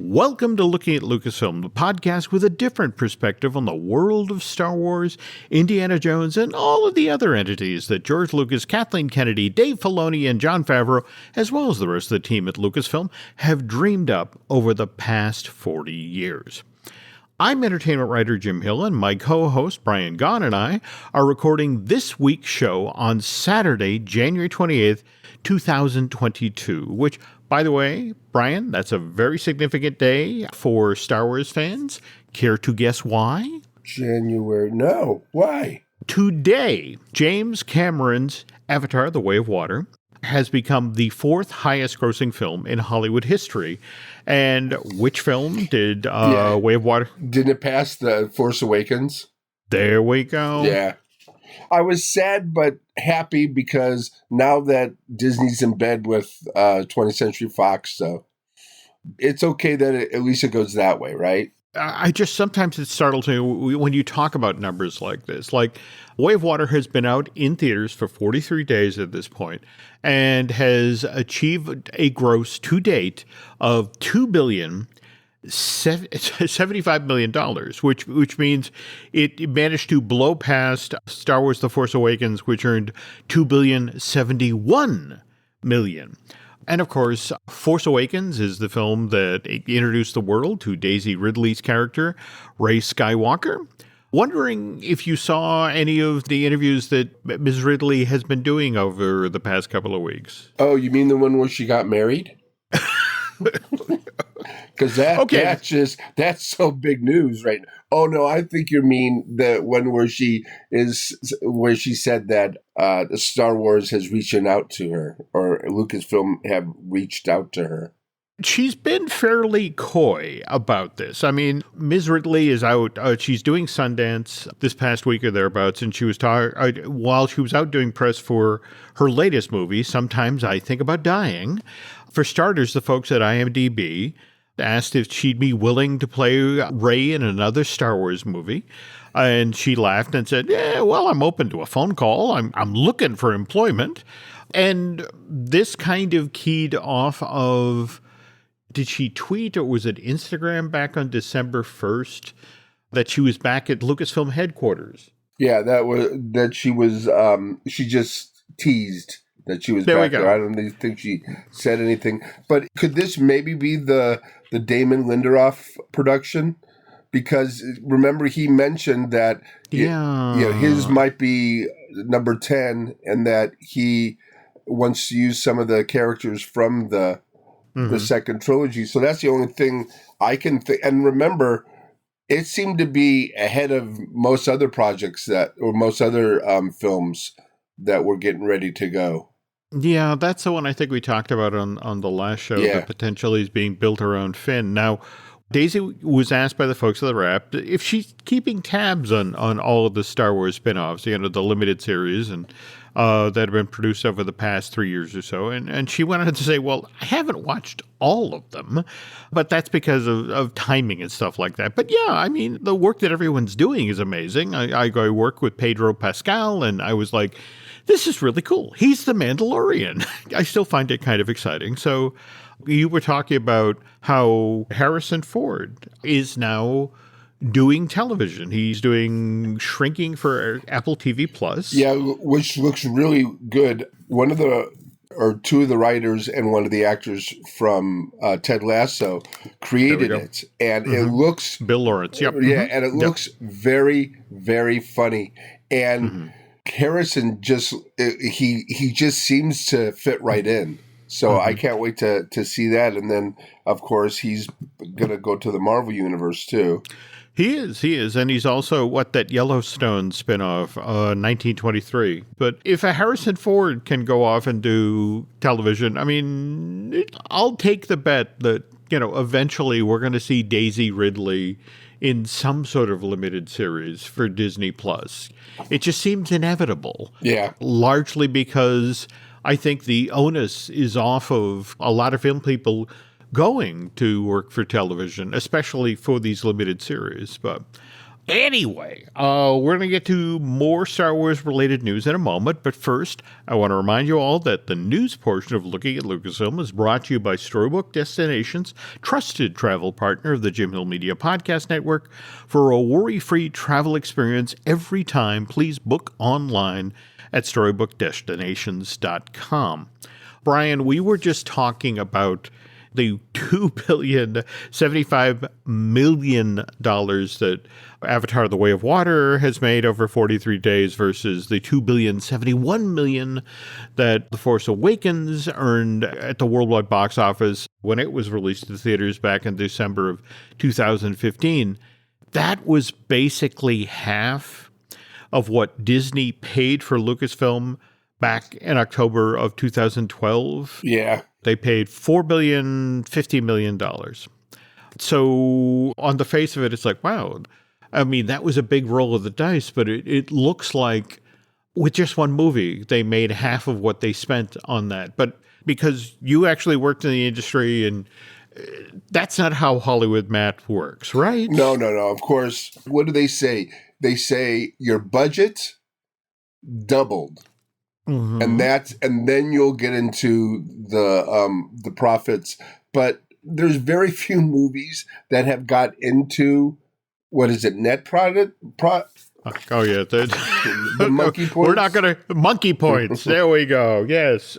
Welcome to Looking at Lucasfilm, the podcast with a different perspective on the world of Star Wars, Indiana Jones, and all of the other entities that George Lucas, Kathleen Kennedy, Dave Filoni, and Jon Favreau, as well as the rest of the team at Lucasfilm, have dreamed up over the past 40 years. I'm entertainment writer Jim Hill, and my co-host Brian Gaughan and I are recording this week's show on Saturday, January 28th, 2022, which, by the way, Brian, that's a very significant day for Star Wars fans. Care to guess why? No. Why? Today, James Cameron's Avatar: The Way of Water has become the fourth highest grossing film in Hollywood history. And which film did Way of Water? Didn't it pass the Force Awakens? There we go. Yeah. I was sad but happy because now that Disney's in bed with 20th Century Fox, so it's okay that at least it goes that way, right? I just sometimes it startles me when you talk about numbers like this. Like, Way of Water has been out in theaters for 43 days at this point and has achieved a gross to date of $2.075 billion, which means it managed to blow past Star Wars: The Force Awakens, which earned $2.071 billion. And of course, Force Awakens is the film that introduced the world to Daisy Ridley's character, Rey Skywalker. Wondering if you saw any of the interviews that Ms. Ridley has been doing over the past couple of weeks. Oh, you mean the one where she got married? Because that's so big news right now. Oh no, I think you mean the one where she said that Star Wars has reached out to her, or Lucasfilm have reached out to her. She's been fairly coy about this. I mean, Ms. Ridley is out. She's doing Sundance this past week or thereabouts, and she was while she was out doing press for her latest movie, Sometimes I Think About Dying. For starters, the folks at IMDb asked if she'd be willing to play Rey in another Star Wars movie. And she laughed and said, yeah, well, I'm open to a phone call. I'm looking for employment. And this kind of keyed off of, did she tweet or was it Instagram back on December 1st that she was back at Lucasfilm headquarters? Yeah, she just teased that she was back there. I don't think she said anything. But could this maybe be the Damon Lindelof production? Because remember, he mentioned that his might be number 10, and that he wants to use some of the characters from the second trilogy. So that's the only thing I can think. And remember, it seemed to be ahead of most other projects most other films that were getting ready to go. Yeah, that's the one I think we talked about on the last show, that potentially is being built around Finn. Now, Daisy was asked by the folks at the Wrap if she's keeping tabs on all of the Star Wars spin-offs, the limited series and that have been produced over the past 3 years or so. And she went on to say, well, I haven't watched all of them, but that's because of timing and stuff like that. But yeah, I mean, the work that everyone's doing is amazing. I work with Pedro Pascal, and I was like, this is really cool. He's the Mandalorian. I still find it kind of exciting. So you were talking about how Harrison Ford is now doing television. He's doing shrinking for Apple TV Plus. Yeah, which looks really good. Two of the writers and one of the actors from Ted Lasso created it. And it looks... Bill Lawrence, yep. Yeah, and it looks very, very funny. And Harrison he just seems to fit right in. So I can't wait to see that. And then, of course, he's going to go to the Marvel Universe, too. He is. And he's also, that Yellowstone spinoff, 1923. But if a Harrison Ford can go off and do television, I mean, I'll take the bet that, eventually we're going to see Daisy Ridley in some sort of limited series for Disney Plus. It just seems inevitable. Yeah. Largely because I think the onus is off of a lot of film people going to work for television, especially for these limited series. But Anyway, we're going to get to more Star Wars-related news in a moment, but first, I want to remind you all that the news portion of Looking at Lucasfilm is brought to you by Storybook Destinations, trusted travel partner of the Jim Hill Media Podcast Network. For a worry-free travel experience every time, please book online at StorybookDestinations.com. Brian, we were just talking about the $2.075 billion that Avatar: The Way of Water has made over 43 days versus the $2.071 billion that The Force Awakens earned at the worldwide box office when it was released to theaters back in December of 2015. That was basically half of what Disney paid for Lucasfilm back in October of 2012. Yeah. They paid $4.05 billion. So on the face of it, it's like, wow. I mean, that was a big roll of the dice, but it looks like with just one movie, they made half of what they spent on that. But because you actually worked in the industry, and that's not how Hollywood math works, right? No. Of course, what do they say? They say your budget doubled. Mm-hmm. And then you'll get into the profits. But there's very few movies that have got into, what is it, net product? Oh yeah, the monkey points. We're not gonna monkey points. There we go. Yes.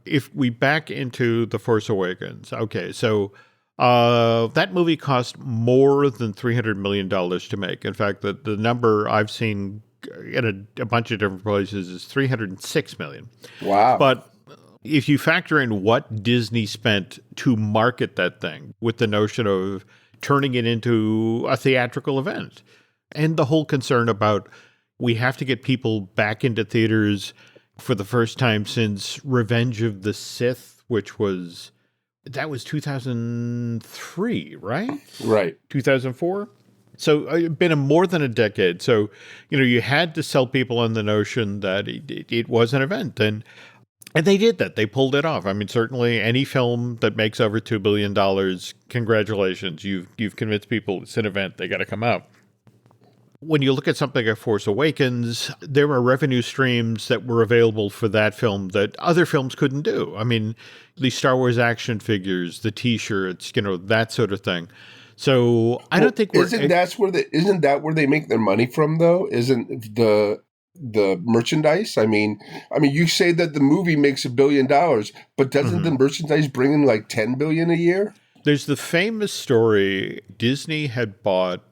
If we back into The Force Awakens, okay, so that movie cost more than $300 million to make. In fact, the number I've seen in a bunch of different places is $306 million. Wow. But if you factor in what Disney spent to market that thing with the notion of turning it into a theatrical event and the whole concern about we have to get people back into theaters for the first time since Revenge of the Sith, which was 2003, right? Right. 2004? So it's been more than a decade. So, you had to sell people on the notion that it was an event. And they did that. They pulled it off. I mean, certainly any film that makes over $2 billion, congratulations. You've convinced people it's an event. They got to come out. When you look at something like Force Awakens, there are revenue streams that were available for that film that other films couldn't do. I mean, the Star Wars action figures, the T-shirts, that sort of thing. So I don't think isn't that where they make their money from though? Isn't the merchandise? I mean, you say that the movie makes $1 billion, but doesn't the merchandise bring in like $10 billion a year? There's the famous story. Disney had bought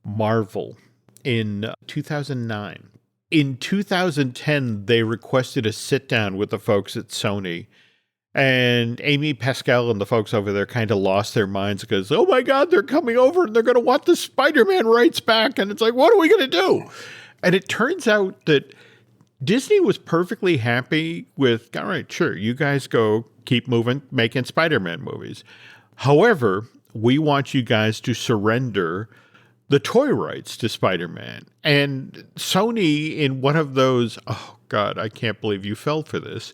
Marvel in 2009. In 2010, they requested a sit down with the folks at Sony. And Amy Pascal and the folks over there kind of lost their minds because, oh my God, they're coming over and they're going to want the Spider-Man rights back. And it's like, what are we going to do? And it turns out that Disney was perfectly happy with, all right, sure, you guys go keep moving, making Spider-Man movies. However, we want you guys to surrender the toy rights to Spider-Man. And Sony, in one of those, oh God, I can't believe you fell for this,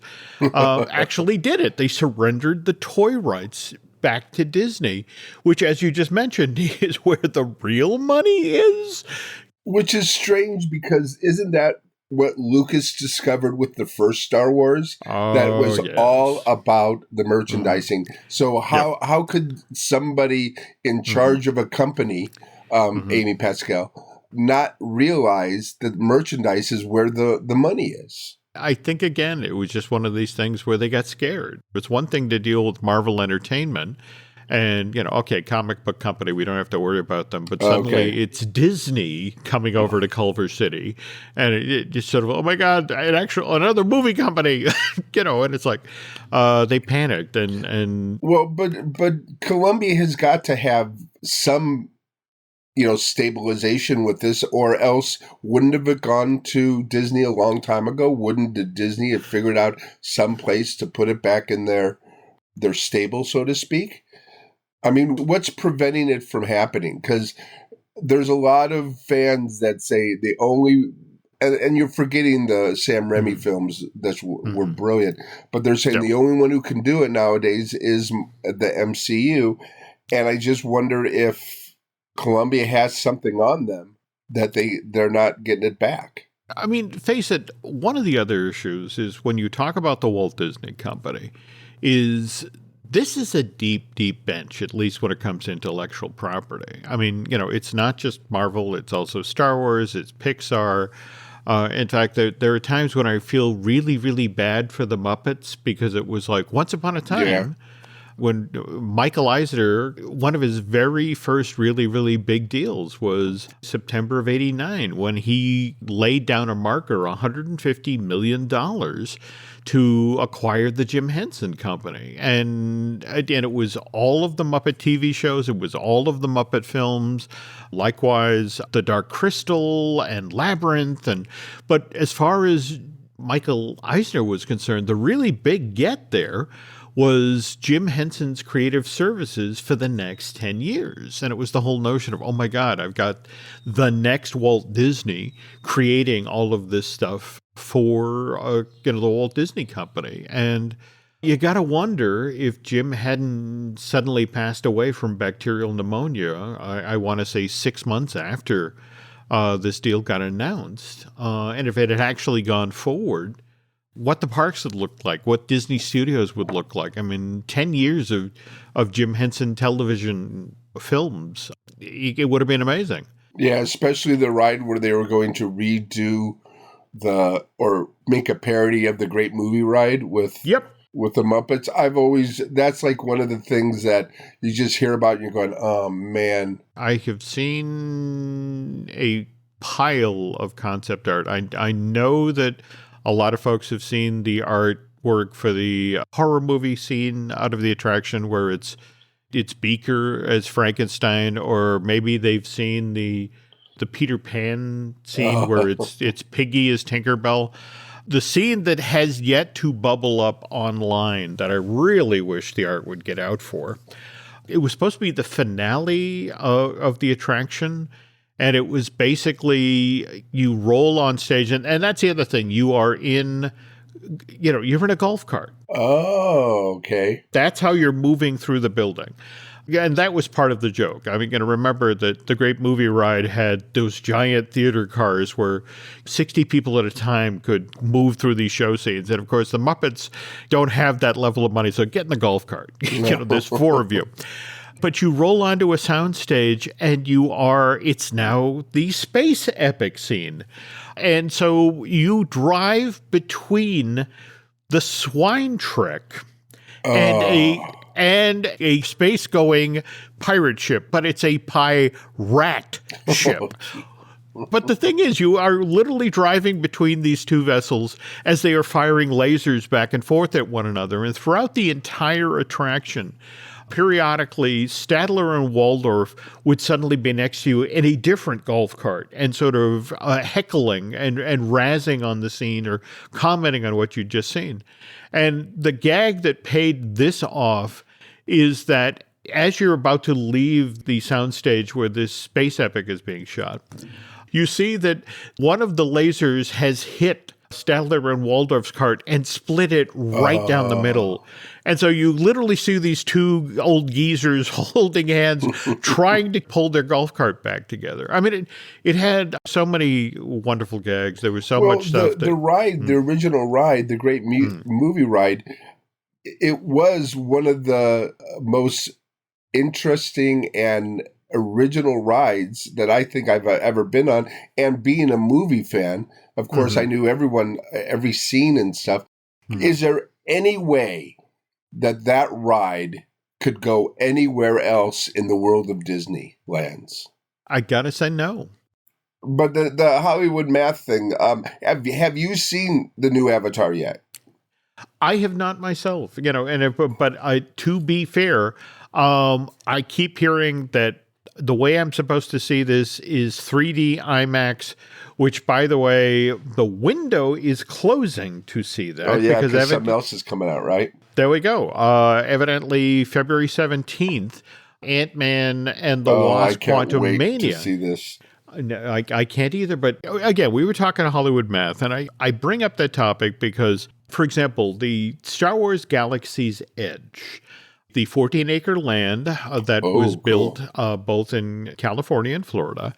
actually did it. They surrendered the toy rights back to Disney, which, as you just mentioned, is where the real money is. Which is strange because isn't that what Lucas discovered with the first Star Wars? That was all about the merchandising. So how could somebody in charge of a company, Amy Pascal, not realize that merchandise is where the money is? I think, again, it was just one of these things where they got scared. It's one thing to deal with Marvel Entertainment and, okay, comic book company, we don't have to worry about them. But suddenly it's Disney coming over to Culver City. And it just sort of, oh, my God, another movie company, and it's like they panicked. And Well, but Columbia has got to have some stabilization with this, or else wouldn't have it gone to Disney a long time ago? Wouldn't Disney have figured out some place to put it back in their stable, so to speak? I mean, what's preventing it from happening? Because there's a lot of fans that say the only, and you're forgetting the Sam Raimi films that were brilliant, but they're saying the only one who can do it nowadays is the MCU. And I just wonder if Columbia has something on them that they're not getting it back. I mean, face it, one of the other issues is when you talk about the Walt Disney Company is this is a deep, deep bench, at least when it comes to intellectual property. I mean, it's not just Marvel, it's also Star Wars, it's Pixar. In fact, there are times when I feel really, really bad for the Muppets because it was like once upon a time when Michael Eisner, one of his very first really, really big deals was September of '89 when he laid down a marker, $150 million to acquire the Jim Henson Company. And it was all of the Muppet TV shows. It was all of the Muppet films. Likewise, The Dark Crystal and Labyrinth. But as far as Michael Eisner was concerned, the really big get there was Jim Henson's creative services for the next 10 years. And it was the whole notion of, oh my God, I've got the next Walt Disney creating all of this stuff for the Walt Disney Company. And you got to wonder if Jim hadn't suddenly passed away from bacterial pneumonia, I want to say 6 months after this deal got announced. And if it had actually gone forward, what the parks would look like, what Disney Studios would look like. I mean, 10 years of Jim Henson television films, it would have been amazing. Yeah, especially the ride where they were going to redo or make a parody of the Great Movie Ride with the Muppets. That's like one of the things that you just hear about and you're going, oh man. I have seen a pile of concept art. I know that a lot of folks have seen the artwork for the horror movie scene out of the attraction where it's Beaker as Frankenstein, or maybe they've seen the Peter Pan scene where it's Piggy as Tinkerbell. The scene that has yet to bubble up online that I really wish the art would get out for. It was supposed to be the finale of the attraction. And it was basically you roll on stage, and that's the other thing. You're in a golf cart. Oh, okay. That's how you're moving through the building. And that was part of the joke. I mean, remember that the Great Movie Ride had those giant theater cars where 60 people at a time could move through these show scenes. And of course, the Muppets don't have that level of money. So get in the golf cart. There's 4 of you. But you roll onto a soundstage and it's now the space epic scene. And so you drive between the swine trick and a space-going pirate ship, but it's a pirate ship. But the thing is, you are literally driving between these two vessels as they are firing lasers back and forth at one another. And throughout the entire attraction, periodically, Statler and Waldorf would suddenly be next to you in a different golf cart and sort of heckling and razzing on the scene or commenting on what you'd just seen. And the gag that paid this off is that as you're about to leave the soundstage where this space epic is being shot, you see that one of the lasers has hit Statler and Waldorf's cart and split it right down the middle. And so you literally see these two old geezers holding hands, trying to pull their golf cart back together. I mean, it had so many wonderful gags. There was so much stuff. The ride, the original ride, the Great Movie Ride, it was one of the most interesting and original rides that I think I've ever been on. And being a movie fan, of course, I knew every scene and stuff. Is there any way that ride could go anywhere else in the world of Disneyland's? I gotta say no. But the Hollywood math thing, have you seen the new Avatar yet? I have not myself, but to be fair, I keep hearing that the way I'm supposed to see this is 3D IMAX, which, by the way, the window is closing to see that. Oh, yeah, because something else is coming out, right? There we go. Evidently, February 17th, Ant-Man and the Wasp: Quantumania. I can't wait to see this. I can't either. But again, we were talking Hollywood math, and I bring up that topic because, for example, the Star Wars Galaxy's Edge, the 14-acre land that was built both in California and Florida.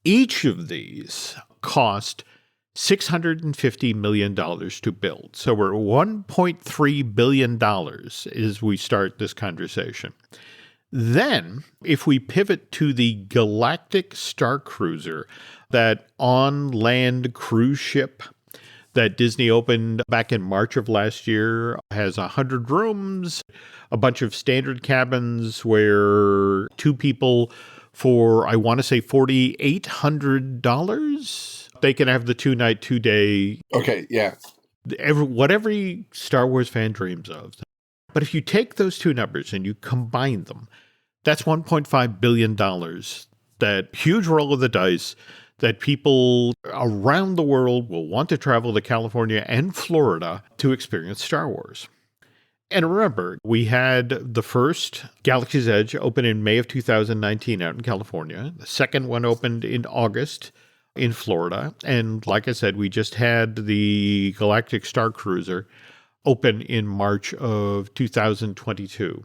Each of these cost $650 million to build. So we're $1.3 billion as we start this conversation. Then, if we pivot to the Galactic Star Cruiser, that on-land cruise ship that Disney opened back in March of last year, has 100 rooms, a bunch of standard cabins where two people for, I want to say, $4,800, they can have the 2-night, 2-day. Okay, yeah. What every Star Wars fan dreams of. But if you take those two numbers and you combine them, that's $1.5 billion, that huge roll of the dice that people around the world will want to travel to California and Florida to experience Star Wars. And remember, we had the first Galaxy's Edge open in May of 2019 out in California. The second one opened in August in Florida. And like I said, we just had the Galactic Star Cruiser open in March of 2022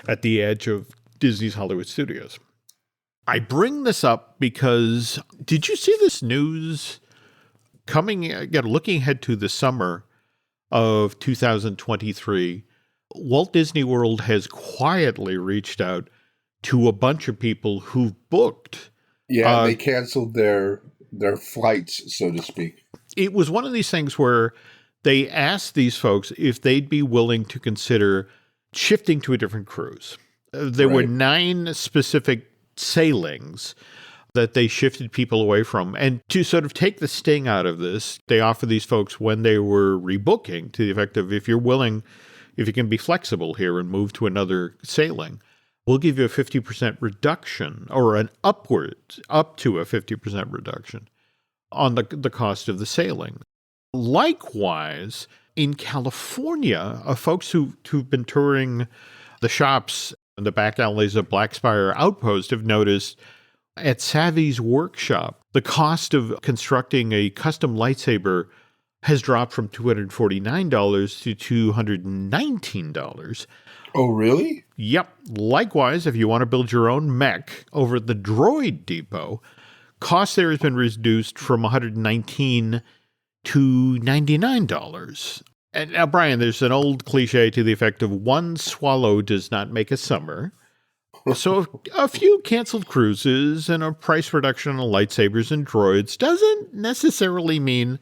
at the edge of Disney's Hollywood Studios. I bring this up because did you see this news looking ahead to the summer of 2023? Walt Disney World has quietly reached out to a bunch of people who've booked. Yeah, they canceled their flights, so to speak. It was one of these things where they asked these folks if they'd be willing to consider shifting to a different cruise. There were 9 specific sailings that they shifted people away from. And to sort of take the sting out of this, they offer these folks when they were rebooking to the effect of, if you're willing, if you can be flexible here and move to another sailing, we'll give you a 50% reduction or up to a 50% reduction on the cost of the sailing. Likewise, in California, folks who've been touring the shops in the back alleys of Black Spire Outpost have noticed at Savvy's workshop, the cost of constructing a custom lightsaber has dropped from $249 to $219. Oh, really? Yep. Likewise, if you want to build your own mech over at the Droid Depot, cost there has been reduced from $119 to $99. And now, Brian, there's an old cliche to the effect of one swallow does not make a summer. So a few canceled cruises and a price reduction on lightsabers and droids doesn't necessarily mean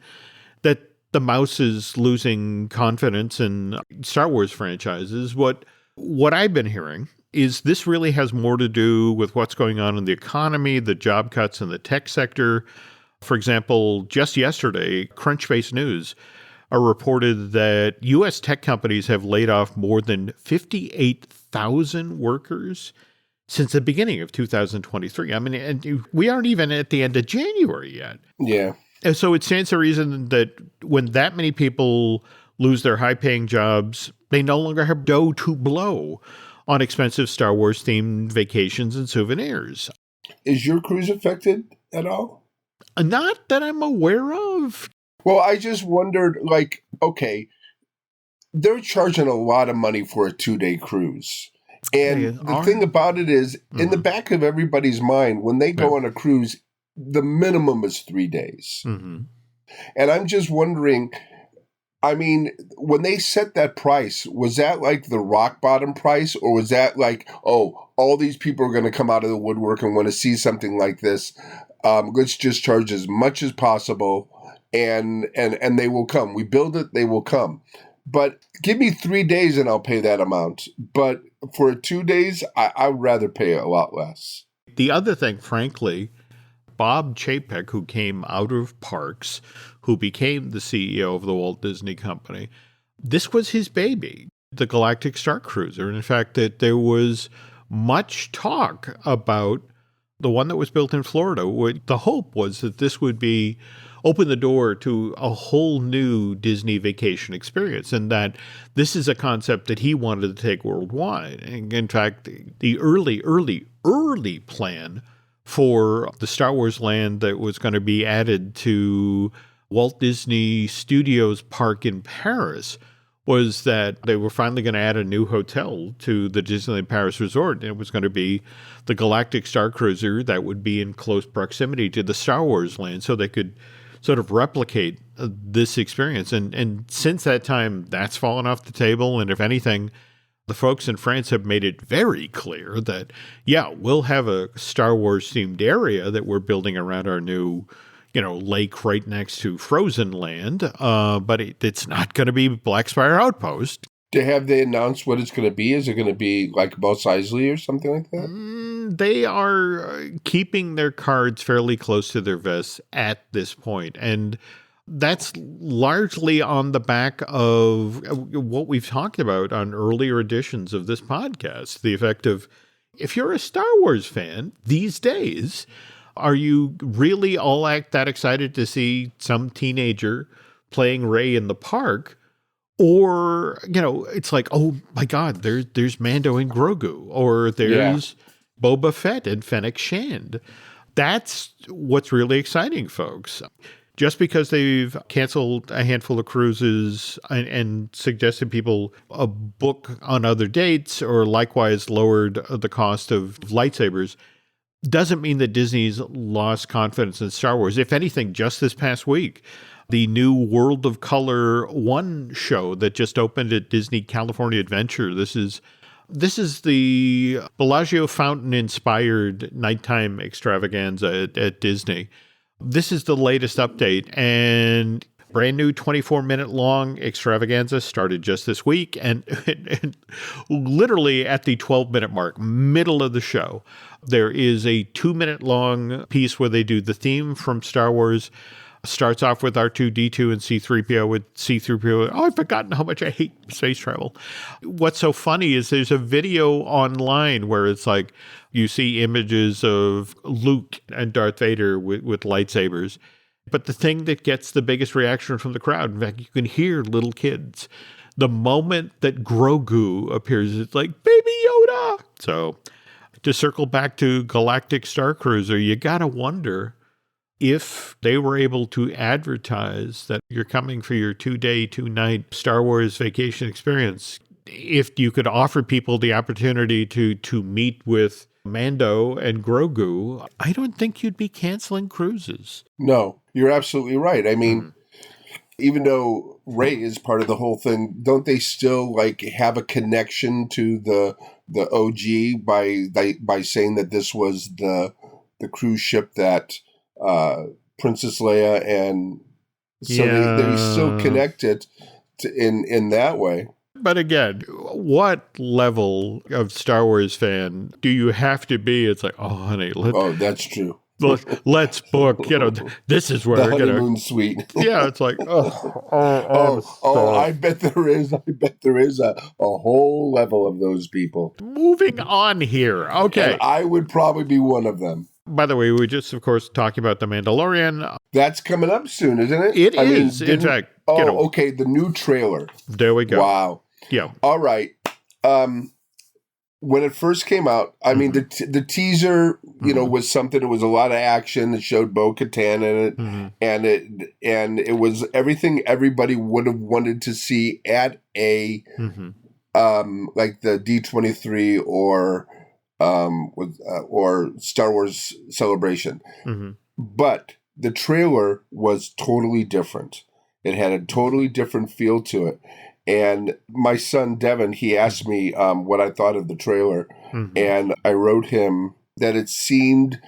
that the mouse is losing confidence in Star Wars franchises. What I've been hearing is this really has more to do with what's going on in the economy, the job cuts in the tech sector. For example, just yesterday, Crunchbase News reported that U.S. tech companies have laid off more than 58,000 workers since the beginning of 2023. I mean, and we aren't even at the end of January yet. Yeah. And so it stands to reason that when that many people lose their high-paying jobs, they no longer have dough to blow on expensive Star Wars-themed vacations and souvenirs. Is your cruise affected at all? Not that I'm aware of. Well, I just wondered, okay, they're charging a lot of money for a 2-day cruise. And the thing about it is, in the back of everybody's mind, when they go on a cruise, the minimum is 3 days. Mm-hmm. And I'm just wondering, I mean, when they set that price, was that like the rock bottom price? Or was that like, oh, all these people are going to come out of the woodwork and want to see something like this? Let's just charge as much as possible. And they will come. We build it, they will come. But give me 3 days and I'll pay that amount. But for 2 days, I would rather pay a lot less. The other thing, frankly, Bob Chapek, who came out of Parks, who became the CEO of the Walt Disney Company, this was his baby, the Galactic Star Cruiser. And in fact, that there was much talk about the one that was built in Florida. The hope was that this would open the door to a whole new Disney vacation experience, and that this is a concept that he wanted to take worldwide. And in fact, the early plan for the Star Wars land that was going to be added to Walt Disney Studios Park in Paris was that they were finally going to add a new hotel to the Disneyland Paris Resort. And it was going to be the Galactic Star Cruiser that would be in close proximity to the Star Wars land, so they could sort of replicate this experience. And since that time, that's fallen off the table. And if anything, the folks in France have made it very clear that, yeah, we'll have a Star Wars themed area that we're building around our new, lake right next to Frozen Land. But it's not going to be Black Spire Outpost. Have they announced what it's going to be? Is it going to be like Mos Eisley or something like that? They are keeping their cards fairly close to their vests at this point. And that's largely on the back of what we've talked about on earlier editions of this podcast. The effect of, if you're a Star Wars fan these days, are you really all that excited to see some teenager playing Rey in the park? Or, it's like, oh my God, there's Mando and Grogu, or there's Boba Fett and Fennec Shand. That's what's really exciting, folks. Just because they've canceled a handful of cruises and suggested people book on other dates, or likewise lowered the cost of lightsabers, doesn't mean that Disney's lost confidence in Star Wars. If anything, just this past week, the new World of Color 1 show that just opened at Disney California Adventure. This is the Bellagio Fountain-inspired nighttime extravaganza at Disney. This is the latest update, and brand new 24-minute long extravaganza started just this week, and literally at the 12-minute mark, middle of the show, there is a 2-minute long piece where they do the theme from Star Wars. Starts off with R2-D2 and C-3PO with C-3PO. Oh, I've forgotten how much I hate space travel. What's so funny is there's a video online where it's like you see images of Luke and Darth Vader with lightsabers. But the thing that gets the biggest reaction from the crowd, in fact, you can hear little kids. The moment that Grogu appears, it's like, Baby Yoda! So to circle back to Galactic Star Cruiser, you got to wonder if they were able to advertise that you're coming for your 2-day, 2-night Star Wars vacation experience, if you could offer people the opportunity to meet with Mando and Grogu, I don't think you'd be canceling cruises. No, you're absolutely right. I mean, even though Rey is part of the whole thing, don't they still have a connection to the OG by saying that this was the cruise ship that Princess Leia, and so they still connect it in that way. But again, what level of Star Wars fan do you have to be? It's like, oh, honey, that's true. Let's book. This is where the honeymoon suite. Yeah, it's like, I bet there is. I bet there is a whole level of those people. Moving on here. Okay, and I would probably be one of them. By the way, we just, of course, talking about The Mandalorian. That's coming up soon, isn't it? It is, in fact. Okay, the new trailer. There we go. Wow. Yeah. All right. When it first came out, I mean, the teaser, was something. It was a lot of action. It showed Bo-Katan in it, and it was everything everybody would have wanted to see at a like the D23 or Star Wars Celebration. But the trailer was totally different. It had a totally different feel to it. And my son, Devin, he asked me what I thought of the trailer. And I wrote him that it seemed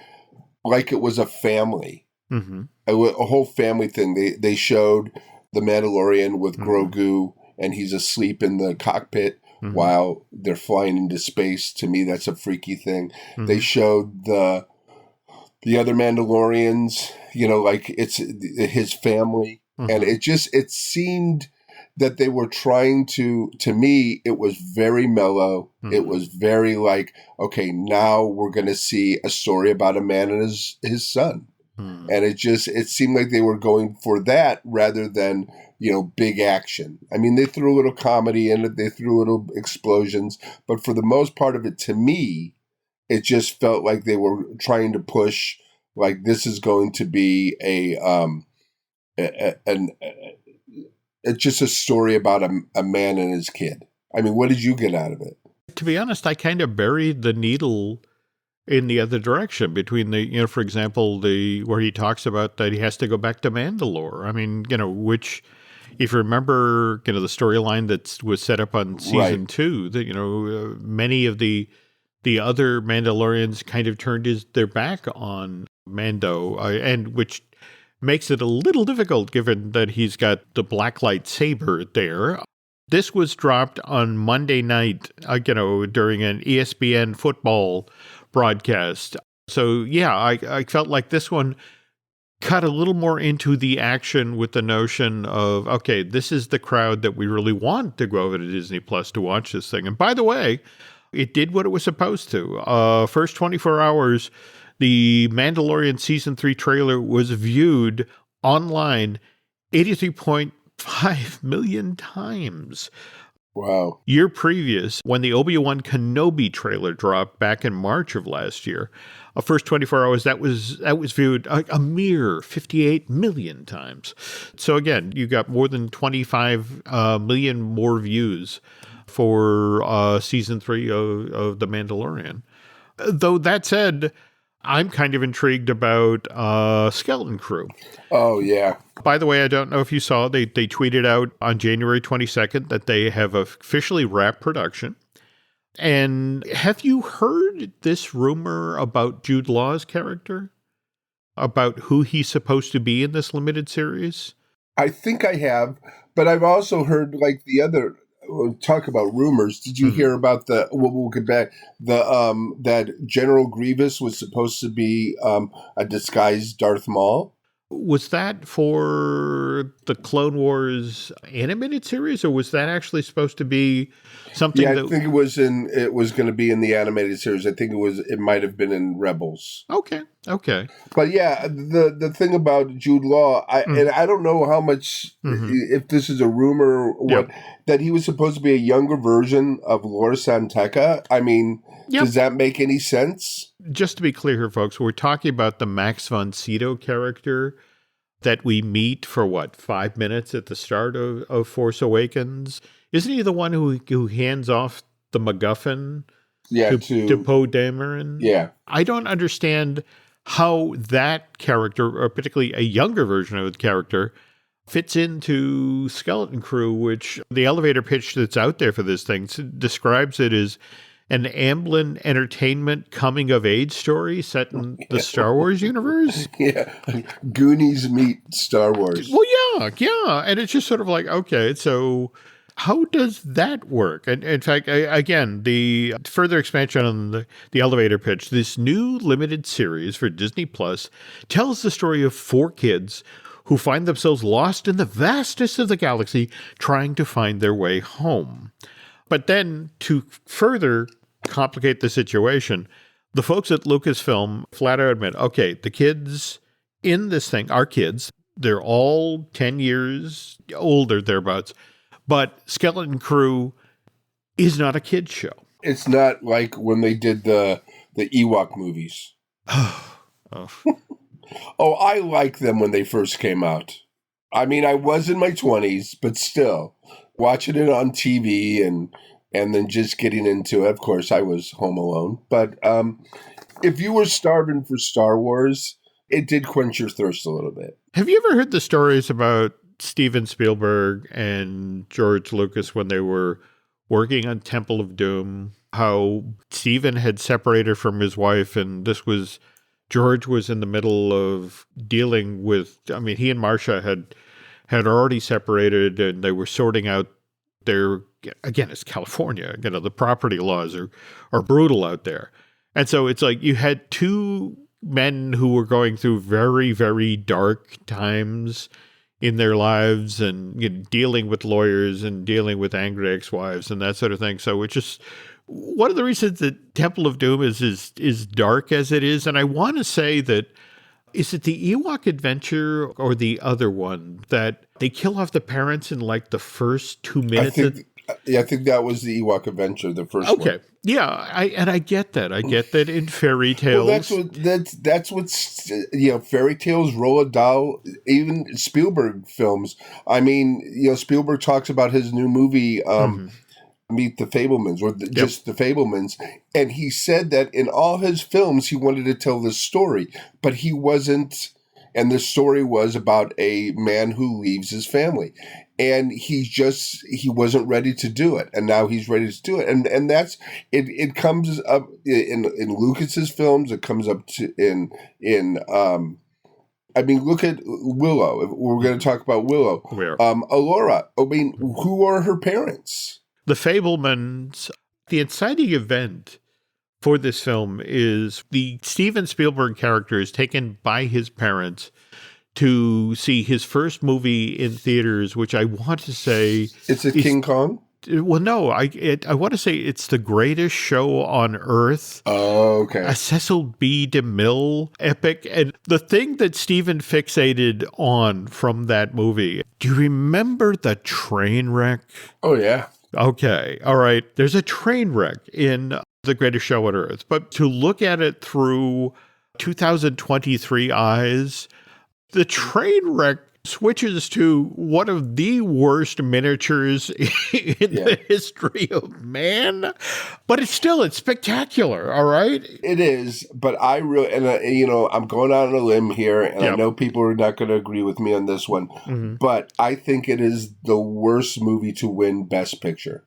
like it was a family, a whole family thing. They showed the Mandalorian with Grogu, and he's asleep in the cockpit while they're flying into space. To me, that's a freaky thing. They showed the other Mandalorians, like it's his family. And it seemed that they were trying to me, it was very mellow. It was very like, okay, now we're going to see a story about a man and his son. And it seemed like they were going for that rather than, big action. I mean, they threw a little comedy in it. They threw little explosions. But for the most part of it, to me, it just felt like they were trying to push, like, this is going to be it's just a story about a man and his kid. I mean, what did you get out of it? To be honest, I kind of buried the needle in the other direction between for example, where he talks about that he has to go back to Mandalore. I mean, which, if you remember, the storyline that was set up on season 2, that, many of the other Mandalorians kind of turned their back on Mando, and which makes it a little difficult given that he's got the black lightsaber there. This was dropped on Monday night, during an ESPN football broadcast. So, yeah, I felt like this one cut a little more into the action with the notion of, okay, this is the crowd that we really want to go over to Disney Plus to watch this thing. And by the way, it did what it was supposed to. First 24 hours, the Mandalorian Season 3 trailer was viewed online 83.5 million times. Wow. Year previous, when the Obi-Wan Kenobi trailer dropped back in March of last year, first 24 hours, that was viewed a mere 58 million times. So again, you got more than 25 million more views for season 3 of The Mandalorian. Though that said, I'm kind of intrigued about Skeleton Crew. Oh, yeah. By the way, I don't know if you saw, they tweeted out on January 22nd that they have officially wrapped production. And have you heard this rumor about Jude Law's character? About who he's supposed to be in this limited series? I think I have, but I've also heard like the other... Talk about rumors. Did you hear about we'll get back, that General Grievous was supposed to be a disguised Darth Maul? Was that for the Clone Wars animated series, or was that actually supposed to be something? Yeah, I think it was going to be in the animated series. I think it might have been in Rebels. Okay. But yeah, the thing about Jude Law, and I don't know how much, if this is a rumor or what, that he was supposed to be a younger version of Lor San Tekka. I mean, does that make any sense? Just to be clear here, folks, we're talking about the Max von Sydow character that we meet for 5 minutes at the start of Force Awakens. Isn't he the one who hands off the MacGuffin to Poe Dameron? Yeah. I don't understand how that character, or particularly a younger version of the character, fits into Skeleton Crew, which the elevator pitch that's out there for this thing describes it as an Amblin Entertainment coming-of-age story set in the Star Wars universe? Yeah. Goonies meet Star Wars. Well, yeah. And it's just sort of like, okay, so how does that work? And in fact, again, the further expansion on the elevator pitch, this new limited series for Disney Plus tells the story of 4 kids who find themselves lost in the vastness of the galaxy trying to find their way home. But then, to further complicate the situation, the folks at Lucasfilm flat out admit, okay, the kids in this thing are kids. They're all 10 years older, thereabouts. But Skeleton Crew is not a kid's show. It's not like when they did the Ewok movies. Oh, I liked them when they first came out. I mean, I was in my 20s, but still. Watching it on TV and then just getting into it. Of course, I was home alone. But if you were starving for Star Wars, it did quench your thirst a little bit. Have you ever heard the stories about Steven Spielberg and George Lucas when they were working on Temple of Doom? How Steven had separated from his wife, and George was in the middle of dealing with, he and Marcia had already separated, and they were sorting out again, it's California, the property laws are brutal out there. And so it's like you had 2 men who were going through very, very dark times in their lives and dealing with lawyers and dealing with angry ex-wives and that sort of thing. So it's just one of the reasons that Temple of Doom is dark as it is. And I want to say that, is it the Ewok Adventure or the other one that they kill off the parents in like the first 2 minutes? Yeah, I think that was the Ewok Adventure, the first one. Okay. Yeah, I get that. I get that in fairy tales. Well, that's what's fairy tales, Roald Dahl, even Spielberg films. I mean, Spielberg talks about his new movie, Meet the Fablemans, or just the Fablemans, and he said that in all his films he wanted to tell this story, but he wasn't. And the story was about a man who leaves his family. And he wasn't ready to do it. And now he's ready to do it. And that's, it comes up in Lucas's films. It comes up look at Willow. If we're going to talk about Willow. Where? Allura. I mean, who are her parents? The Fablemans, the inciting event for this film is the Steven Spielberg character is taken by his parents to see his first movie in theaters, which I want to say... It's King Kong? Well, no, I want to say it's The Greatest Show on Earth. Oh, okay. A Cecil B. DeMille epic. And the thing that Steven fixated on from that movie, do you remember the train wreck? Oh, yeah. Okay. All right. There's a train wreck in The Greatest Show on Earth, but to look at it through 2023 eyes, the train wreck switches to one of the worst miniatures in the history of man, but it's spectacular. All right. It is, but I really, and I'm going out on a limb here, and I know people are not going to agree with me on this one, but I think it is the worst movie to win Best Picture.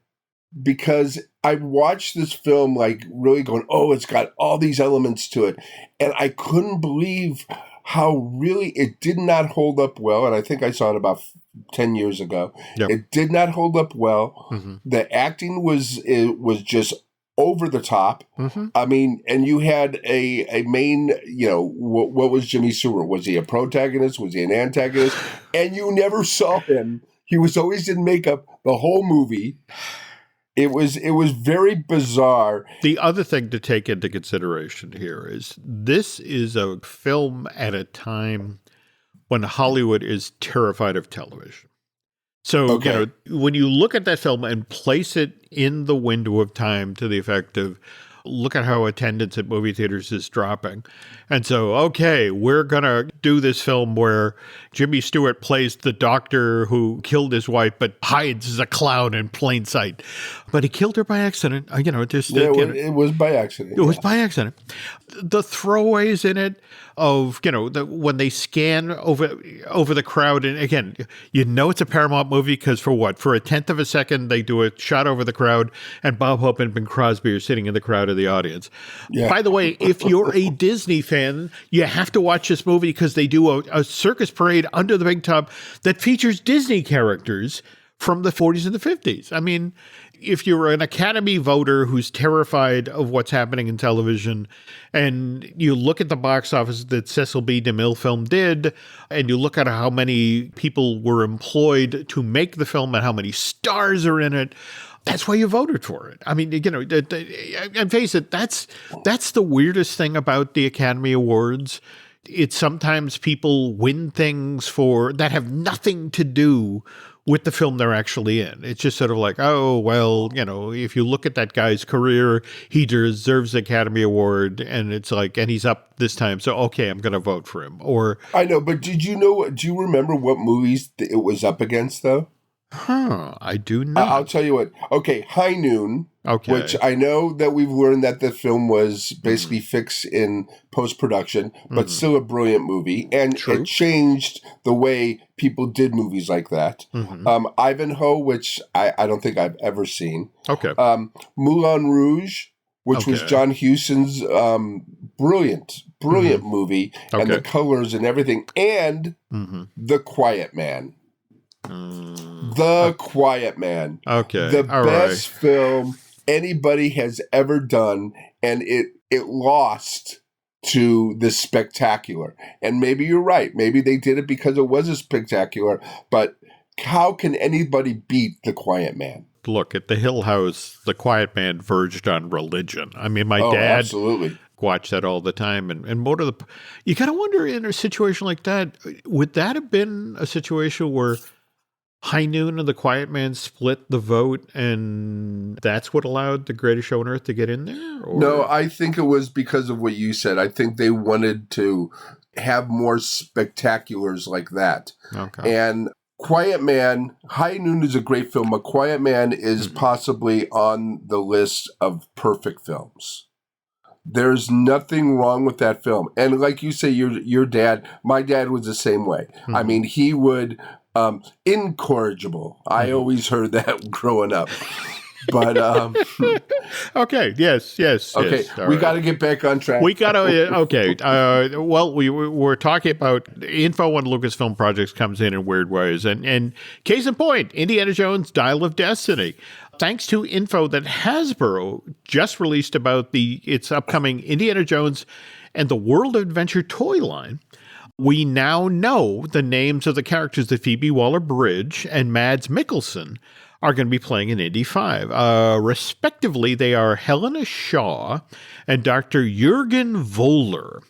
Because I watched this film really going, oh, it's got all these elements to it. And I couldn't believe how really it did not hold up well. And I think I saw it about 10 years ago. Yep. It did not hold up well. The acting was just over the top. I mean, and you had a main, what was Jimmy Stewart? Was he a protagonist? Was he an antagonist? And you never saw him. He was always in makeup the whole movie. It was very bizarre. The other thing to take into consideration here is this is a film at a time when Hollywood is terrified of television. So, when you look at that film and place it in the window of time to the effect of, look at how attendance at movie theaters is dropping. And so, okay, we're going to do this film where Jimmy Stewart plays the doctor who killed his wife but hides as a clown in plain sight. But he killed her by accident. It was by accident. It was by accident. The throwaways in it of, when they scan over the crowd. And again, it's a Paramount movie because for a tenth of a second, they do a shot over the crowd and Bob Hope and Bing Crosby are sitting in the crowd of the audience. Yeah. By the way, if you're a Disney fan, you have to watch this movie because they do a circus parade under the big top that features Disney characters from the 40s and the 50s. I mean, if you're an Academy voter who's terrified of what's happening in television, and you look at the box office that Cecil B. DeMille film did, and you look at how many people were employed to make the film and how many stars are in it, that's why you voted for it. I mean, and face it, that's the weirdest thing about the Academy Awards. It's sometimes people win things that have nothing to do with the film they're actually in. It's just sort of like, oh, well, if you look at that guy's career, he deserves the Academy Award, and it's like, and he's up this time, so okay, I'm going to vote for him. Or I know, but do you remember what movies it was up against, though? I do not. I'll tell you what. Okay, High Noon, which I know that we've learned that the film was basically fixed in post-production, but still a brilliant movie. And it changed the way people did movies like that. Ivanhoe, which I don't think I've ever seen. Okay. Moulin Rouge, which was John Huston's brilliant movie. And the colors and everything. And The Quiet Man. The Quiet Man. Okay. The best film anybody has ever done, and it lost to The Spectacular. And maybe you're right. Maybe they did it because it was a spectacular, but how can anybody beat The Quiet Man? Look, at the Hill House, The Quiet Man verged on religion. I mean, my dad absolutely watch that all the time. And more to the, you kind of wonder in a situation like that, would that have been a situation where High Noon and The Quiet Man split the vote, and that's what allowed The Greatest Show on Earth to get in there? Or? No, I think it was because of what you said. I think they wanted to have more spectaculars like that. Okay. And Quiet Man, High Noon is a great film, but Quiet Man is possibly on the list of perfect films. There's nothing wrong with that film. And like you say, your dad, my dad was the same way. Mm-hmm. I mean, he would, incorrigible. I always heard that growing up. But okay, yes. Okay, yes. We got to get back on track. We got to okay. Well, we're talking about info on Lucasfilm projects comes in weird ways, and case in point, Indiana Jones: Dial of Destiny. Thanks to info that Hasbro just released about its upcoming Indiana Jones and the World of Adventure toy line, we now know the names of the characters that Phoebe Waller-Bridge and Mads Mikkelsen are going to be playing in Indy 5. Respectively, they are Helena Shaw and Dr. Jürgen Voller.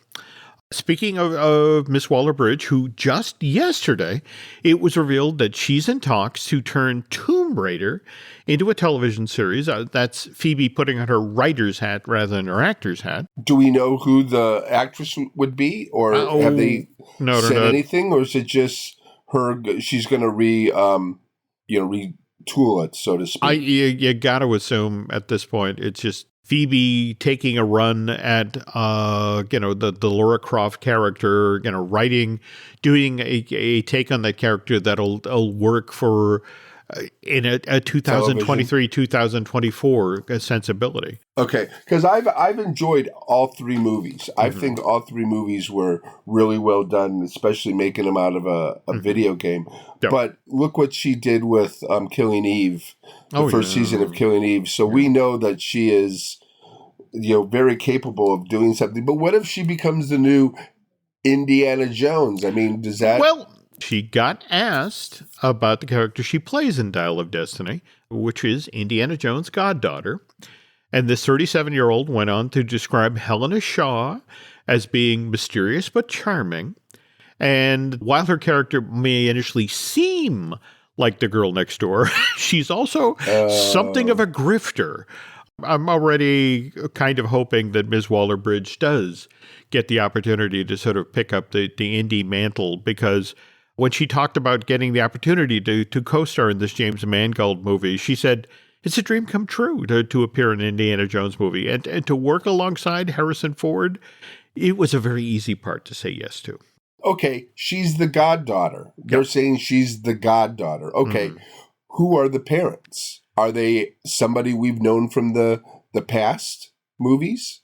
Speaking of Miss Waller-Bridge, who just yesterday, it was revealed that she's in talks to turn Tomb Raider into a television series. That's Phoebe putting on her writer's hat rather than her actor's hat. Do we know who the actress would be? Or have they said anything? Or is it just her, she's going to retool it, so to speak? You got to assume at this point it's just Phoebe taking a run at the Lara Croft character, doing a take on that character that'll work for in a 2023 2024 sensibility. Okay, because I've enjoyed all three movies. I think all three movies were really well done, especially making them out of a video game. Yep. But look what she did with Killing Eve, the first season of Killing Eve. So we know that she is, very capable of doing something. But what if she becomes the new Indiana Jones? I mean, does that... Well, she got asked about the character she plays in Dial of Destiny, which is Indiana Jones' goddaughter. And this 37-year-old went on to describe Helena Shaw as being mysterious but charming. And while her character may initially seem like the girl next door, she's also something of a grifter. I'm already kind of hoping that Ms. Waller-Bridge does get the opportunity to sort of pick up the indie mantle, because when she talked about getting the opportunity to co-star in this James Mangold movie, she said it's a dream come true to appear in an Indiana Jones movie. And to work alongside Harrison Ford, it was a very easy part to say yes to. Okay, she's the goddaughter. They're saying she's the goddaughter. Okay, Who are the parents? Are they somebody we've known from the past movies?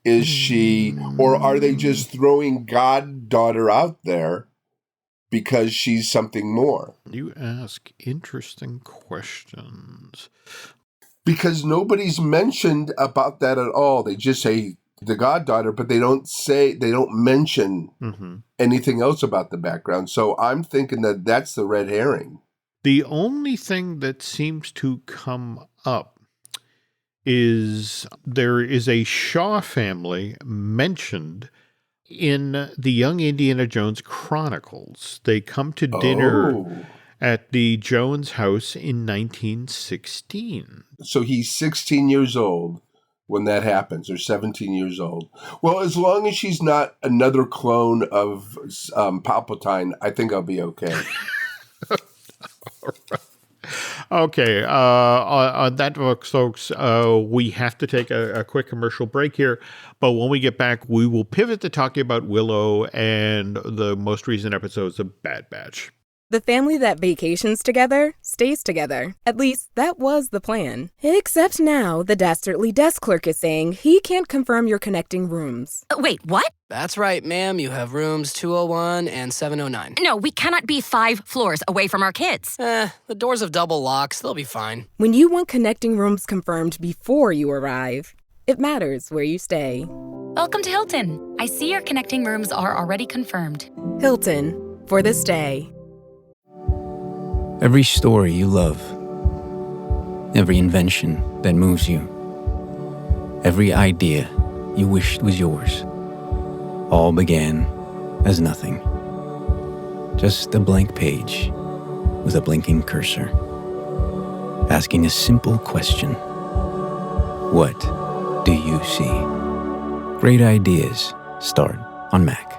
Is she, or are they just throwing goddaughter out there because she's something more? You ask interesting questions. Because nobody's mentioned about that at all. They just say the goddaughter, but they don't mention anything else about the background. So I'm thinking that that's the red herring. The only thing that seems to come up is there is a Shaw family mentioned in the Young Indiana Jones Chronicles. They come to dinner at the Jones house in 1916. So he's 16 years old when that happens, or 17 years old. Well, as long as she's not another clone of Palpatine, I think I'll be okay. Okay, on that, folks, we have to take a quick commercial break here. But when we get back, we will pivot to talking about Willow and the most recent episodes of Bad Batch. The family that vacations together stays together. At least, that was the plan. Except now, the dastardly desk clerk is saying he can't confirm your connecting rooms. Wait, what? That's right, ma'am. You have rooms 201 and 709. No, we cannot be 5 floors away from our kids. The doors have double locks. They'll be fine. When you want connecting rooms confirmed before you arrive, it matters where you stay. Welcome to Hilton. I see your connecting rooms are already confirmed. Hilton, for the stay. Every story you love, every invention that moves you, every idea you wished was yours, all began as nothing. Just a blank page with a blinking cursor, asking a simple question. What do you see? Great ideas start on Mac.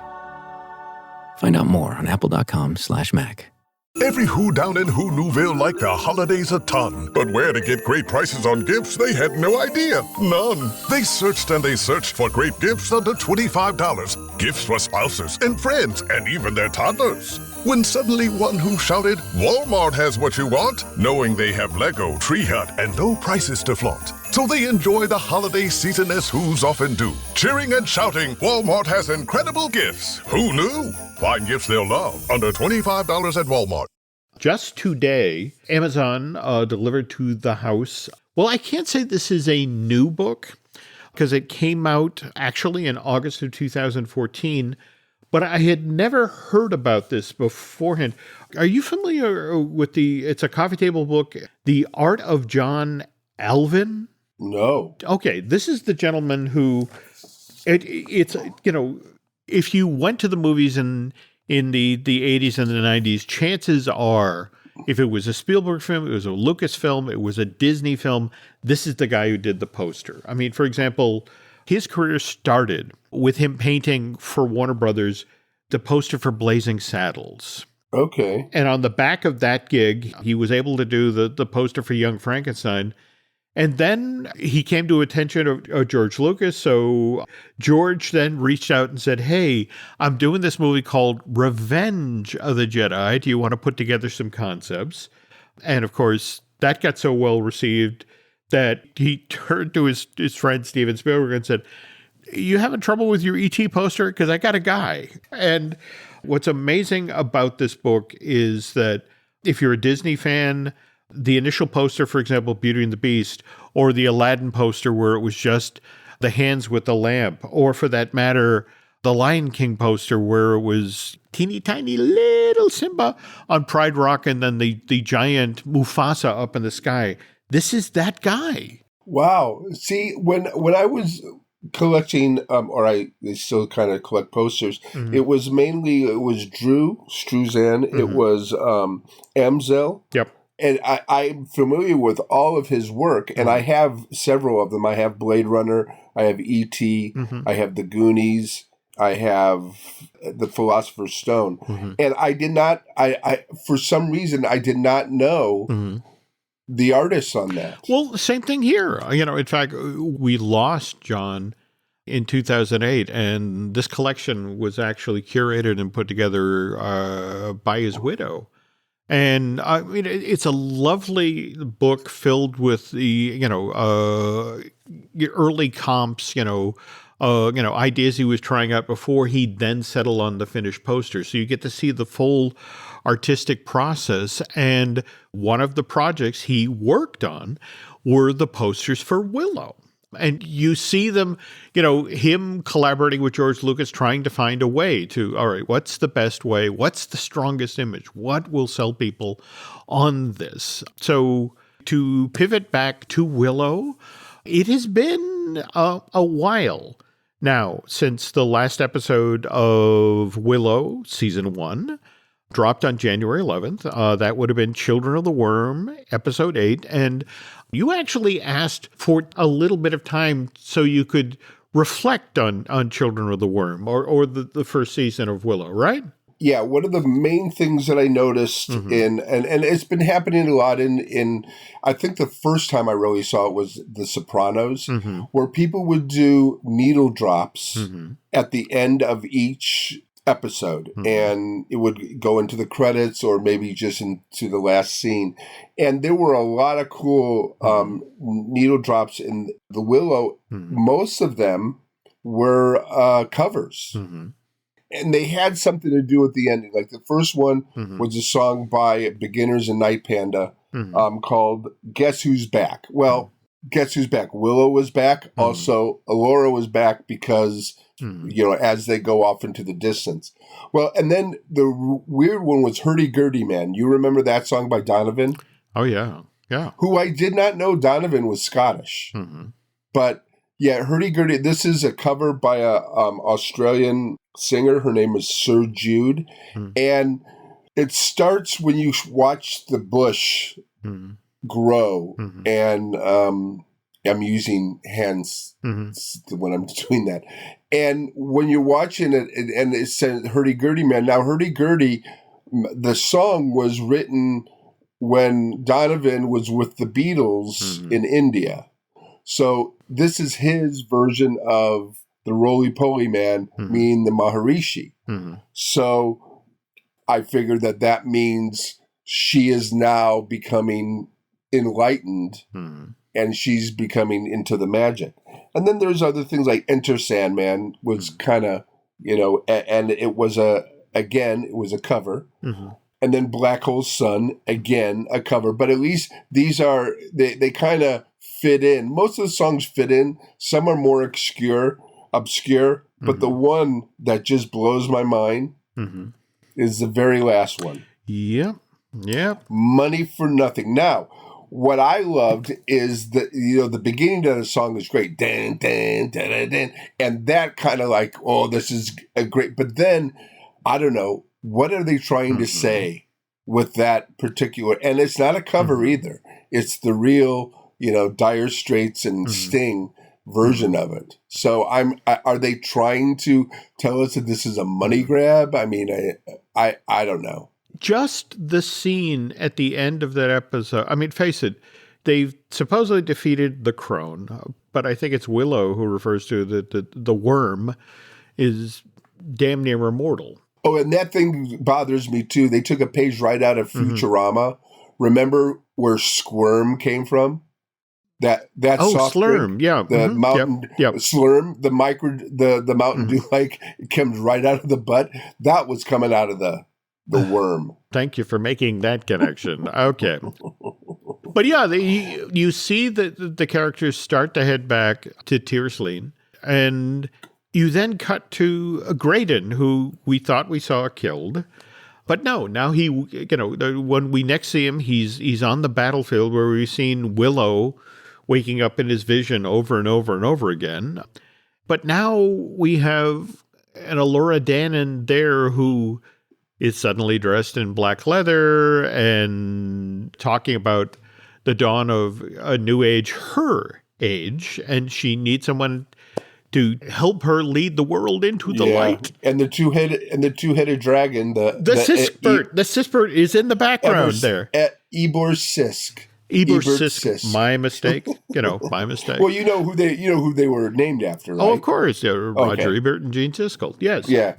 Find out more on apple.com/Mac. Every Who down in Who Newville liked the holidays a ton. But where to get great prices on gifts, they had no idea. None. They searched and they searched for great gifts under $25. Gifts for spouses and friends and even their toddlers. When suddenly one Who shouted, Walmart has what you want, knowing they have Lego, Tree Hut, and low prices to flaunt. So they enjoy the holiday season as Who's often do. Cheering and shouting, Walmart has incredible gifts. Who knew? Find gifts they'll love under $25 at Walmart. Just today, Amazon delivered to the house. Well, I can't say this is a new book because it came out actually in August of 2014, but I had never heard about this beforehand. Are you familiar with it's a coffee table book, The Art of John Alvin? No. Okay, this is the gentleman who, it's, if you went to the movies in the 80s and the 90s, chances are, if it was a Spielberg film, it was a Lucasfilm, it was a Disney film, this is the guy who did the poster. I mean, for example, his career started with him painting for Warner Brothers the poster for Blazing Saddles. Okay. And on the back of that gig, he was able to do the poster for Young Frankenstein. And then he came to attention of George Lucas. So George then reached out and said, hey, I'm doing this movie called Revenge of the Jedi. Do you want to put together some concepts? And of course, that got so well received that he turned to his friend Steven Spielberg and said, you having trouble with your E.T. poster? Because I got a guy. And what's amazing about this book is that if you're a Disney fan, the initial poster, for example, Beauty and the Beast, or the Aladdin poster where it was just the hands with the lamp, or for that matter, the Lion King poster where it was teeny tiny little Simba on Pride Rock and then the giant Mufasa up in the sky. This is that guy. Wow. See, when I was collecting, or I still kind of collect posters, it was Drew Struzan, it was Amzel. Yep. And I'm familiar with all of his work, and I have several of them. I have Blade Runner, I have E.T., I have The Goonies, I have The Philosopher's Stone. And I did not, for some reason, I did not know the artists on that. Well, same thing here. In fact, we lost John in 2008, and this collection was actually curated and put together by his widow. And I mean, it's a lovely book filled with the, early comps, ideas he was trying out before he then settled on the finished poster. So you get to see the full artistic process. And one of the projects he worked on were the posters for Willow. And you see them, him collaborating with George Lucas, trying to find a way to, all right, what's the best way? What's the strongest image? What will sell people on this? So to pivot back to Willow, it has been a while now since the last episode of Willow, season 1, dropped on January 11th. That would have been Children of the Worm, episode 8. And you actually asked for a little bit of time so you could reflect on Children of the Worm or the first season of Willow, right? Yeah, one of the main things that I noticed and it's been happening a lot in I think the first time I really saw it was The Sopranos, where people would do needle drops at the end of each episode, and it would go into the credits or maybe just into the last scene. And there were a lot of cool needle drops in the Willow. Most of them were covers. And they had something to do with the ending. Like the first one was a song by Beginners and Night Panda called Guess Who's Back? Well, guess who's back? Willow was back. Also, Allura was back because, as they go off into the distance. Well, and then the weird one was Hurdy-Gurdy Man. You remember that song by Donovan? Oh, yeah. Yeah. Who I did not know Donovan was Scottish. But, yeah, Hurdy-Gurdy, this is a cover by a Australian singer. Her name is Sir Jude. And It starts when you watch the bush grow, and I'm using hands when I'm doing that. And when you're watching it, and it says Hurdy-Gurdy Man. Now, Hurdy-Gurdy, the song was written when Donovan was with the Beatles in India. So this is his version of the Roly-Poly Man, meaning the Maharishi. So I figured that means she is now becoming enlightened and she's becoming into the magic. And then there's other things like Enter Sandman was kind of, and it was a cover. And then Black Hole Sun, again, a cover. But at least these are, they kind of fit in. Most of the songs fit in. Some are more obscure, but the one that just blows my mind is the very last one. Yep. Money for Nothing. Now, what I loved is the beginning of the song is great. Dan, dan, dan, dan, dan. And that kind of like, oh, this is a great. But then, I don't know, what are they trying to say with that particular? And it's not a cover either. It's the real, Dire Straits and Sting version of it. So are they trying to tell us that this is a money grab? I mean, I don't know. Just the scene at the end of that episode. I mean, face it, they've supposedly defeated the crone, but I think it's Willow who refers to the worm is damn near immortal. Oh, and that thing bothers me too. They took a page right out of Futurama. Remember where Squirm came from? That soft Slurm, drink? yeah. The mountain Slurm, the Mountain Dew, like it comes right out of the butt. That was coming out of the worm. Thank you for making that connection. Okay. But yeah, you see that the characters start to head back to Tearsleen, and you then cut to Graydon, who we thought we saw killed. But no, now he, when we next see him, he's on the battlefield where we've seen Willow waking up in his vision over and over and over again. But now we have an Allura Dannon there who is suddenly dressed in black leather and talking about the dawn of a new age, her age, and she needs someone to help her lead the world into the light. And the two-headed dragon, the Sispert is in the background there. Ebor Sisk. Ebor Sisk. My mistake. My mistake. Well, you know who they were named after, right? Oh, of course. Yeah, Roger Ebert and Gene Siskel. Yes. Yeah.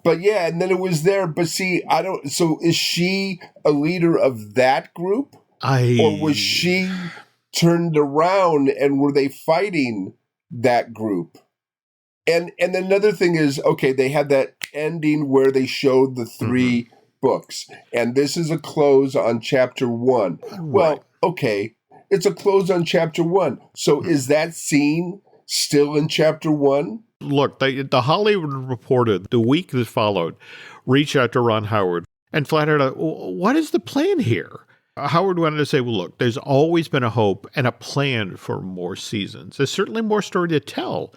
But yeah, and then it was there. But see, so is she a leader of that group? Or was she turned around and were they fighting that group? And another thing is, okay, they had that ending where they showed the three books. And this is a close on chapter 1. Right. Well, okay, it's a close on chapter 1. So is that scene still in chapter 1? Look, the Hollywood Reporter, the week that followed, reached out to Ron Howard and flat out, what is the plan here? Howard wanted to say, well, look, there's always been a hope and a plan for more seasons. There's certainly more story to tell,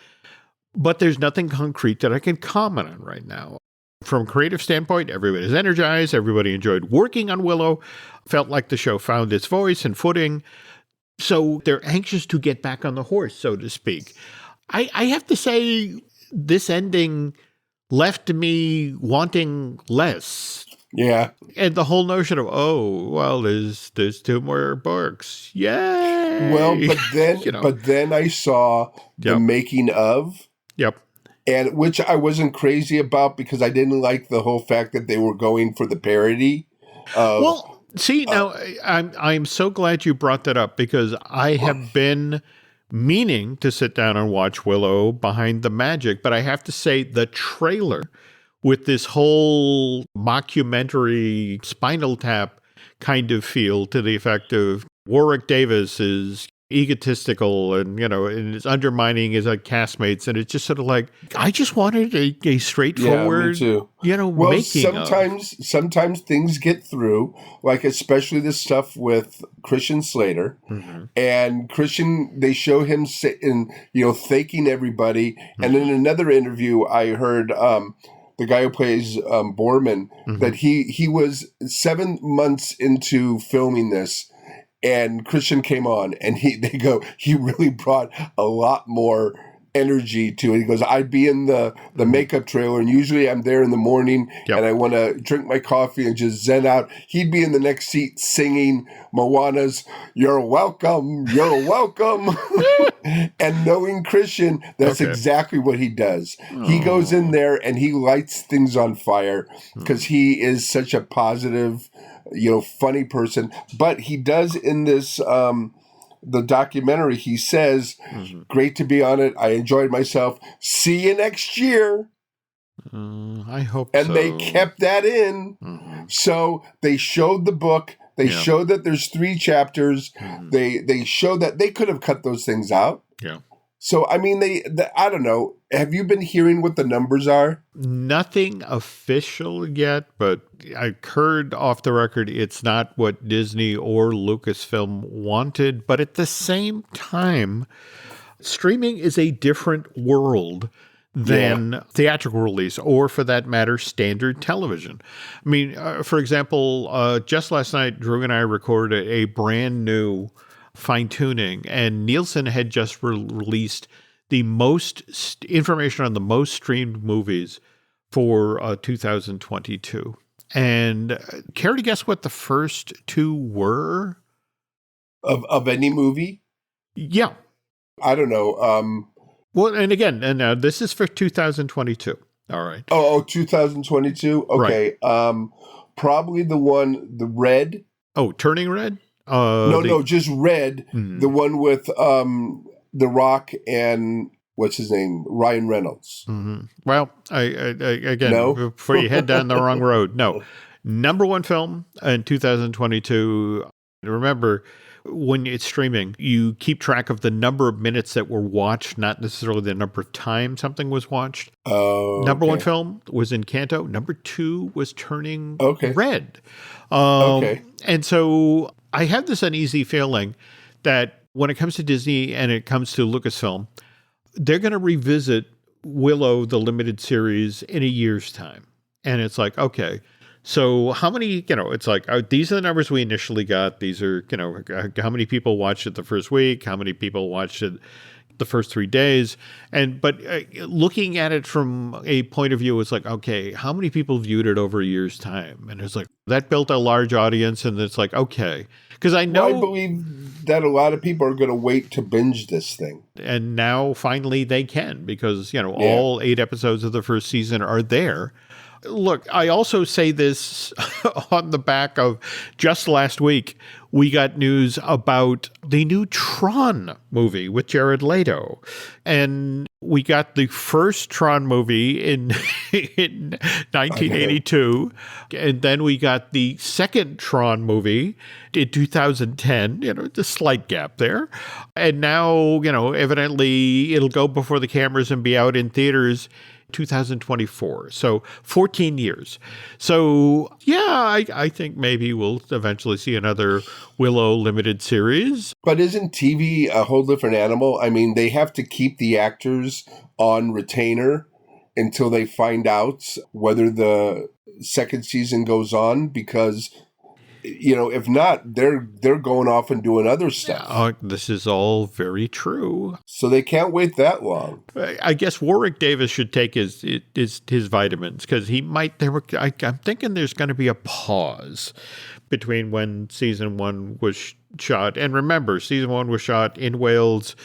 but there's nothing concrete that I can comment on right now. From a creative standpoint, everybody's energized. Everybody enjoyed working on Willow, felt like the show found its voice and footing. So they're anxious to get back on the horse, so to speak. I have to say, this ending left me wanting less. Yeah. And the whole notion of, there's 2 more books. Yay! Well, but then I saw the making of. Yep. And which I wasn't crazy about because I didn't like the whole fact that they were going for the parody. Now I'm so glad you brought that up because I have been meaning to sit down and watch Willow Behind the Magic, but I have to say the trailer with this whole mockumentary Spinal Tap kind of feel to the effect of Warwick Davis is egotistical and, and is undermining his castmates. And it's just sort of like, I just wanted a straightforward, making sometimes things get through, like especially the stuff with Christian Slater. And Christian, they show him thanking everybody. And in another interview, I heard the guy who plays Borman, that he was 7 months into filming this, and Christian came on, and he really brought a lot more energy to it. He goes, I'd be in the makeup trailer, and usually I'm there in the morning, and I want to drink my coffee and just zen out. He'd be in the next seat singing Moana's "You're Welcome, You're Welcome." And knowing Christian, that's exactly what he does. He goes in there and he lights things on fire because he is such a positive, funny person. But he does in this the documentary, he says, great to be on it. I enjoyed myself. See you next year. I hope and so. And they kept that in. So they showed the book. They showed that there's 3 chapters. They showed that they could have cut those things out. Yeah. So, I mean, I don't know. Have you been hearing what the numbers are? Nothing official yet, but I heard off the record it's not what Disney or Lucasfilm wanted. But at the same time, streaming is a different world than theatrical release, or for that matter, standard television. I mean, for example, just last night, Drew and I recorded a brand new fine-tuning, and Nielsen had just released the most information on the most streamed movies for 2022. And care to guess what the first 2 were? Of any movie? Yeah. I don't know. Well, and again, and this is for 2022. All right. Oh, 2022? Okay. Right. Probably the Red. Oh, Turning Red? No, just Red. The one with The Rock and what's his name, Ryan Reynolds. Well, I again, before you head down the wrong road, no. Number 1 film in 2022. Remember, when it's streaming, you keep track of the number of minutes that were watched, not necessarily the number of times something was watched. Number 1 film was Encanto. Number 2 was Turning Red. And so I have this uneasy feeling that when it comes to Disney and it comes to Lucasfilm, they're going to revisit Willow, the limited series, in a year's time. And it's like, okay, so how many, it's like, these are the numbers we initially got. These are, how many people watched it the first week? How many people watched it the first 3 days? But looking at it from a point of view, it's like, okay, how many people viewed it over a year's time? And it's like, that built a large audience. And it's like, okay, because I know. Well, I believe that a lot of people are going to wait to binge this thing. And now finally they can, because, all 8 episodes of the first season are there. Look, I also say this on the back of just last week, we got news about the new Tron movie with Jared Leto. And we got the first Tron movie in 1982. And then we got the second Tron movie in 2010, the slight gap there. And now, evidently it'll go before the cameras and be out in theaters 2024. So 14 years. So yeah, I think maybe we'll eventually see another Willow limited series. But isn't TV a whole different animal? I mean, they have to keep the actors on retainer until they find out whether the second season goes on, because if not, they're going off and doing other stuff. This is all very true. So they can't wait that long. I guess Warwick Davis should take his vitamins, because he might. I'm thinking there's going to be a pause between when season 1 was shot. And remember, season 1 was shot in Wales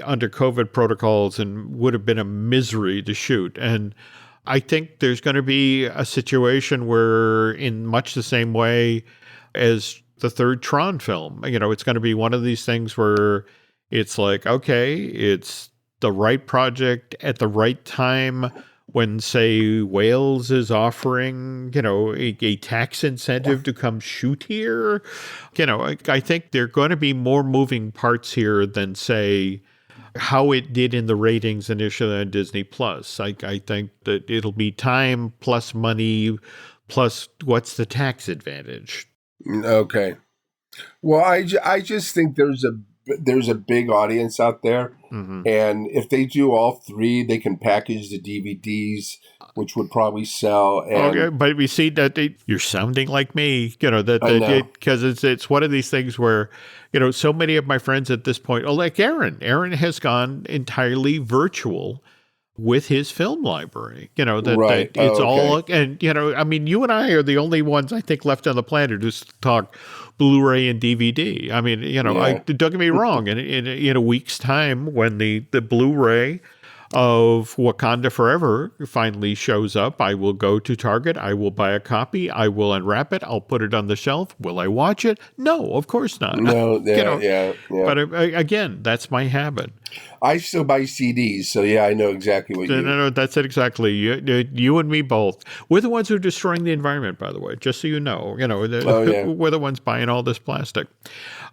under COVID protocols and would have been a misery to shoot. And I think there's going to be a situation where, in much the same way as the third Tron film, it's going to be one of these things where it's like, okay, it's the right project at the right time when, say, Wales is offering, a tax incentive to come shoot here. I think there are going to be more moving parts here than, say, how it did in the ratings initially on Disney Plus. I think that it'll be time plus money plus what's the tax advantage. Okay. Well, I just think there's a there's a big audience out there. Mm-hmm. And if they do all three, they can package the DVDs, which would probably sell. And okay, but we see that you're sounding like me, because it's one of these things where, so many of my friends at this point, like Aaron has gone entirely virtual with his film library, that it's all, and, you and I are the only ones I think left on the planet who talk Blu-ray and DVD. I mean, don't get me wrong. In a week's time, when the Blu-ray of Wakanda Forever finally shows up, I will go to Target. I will buy a copy. I will unwrap it. I'll put it on the shelf. Will I watch it? No, of course not. No, yeah. But again, that's my habit. I still buy CDs, so I know exactly what you mean. No, that's it exactly. You and me both. We're the ones who are destroying the environment, by the way, just so you know. We're the ones buying all this plastic.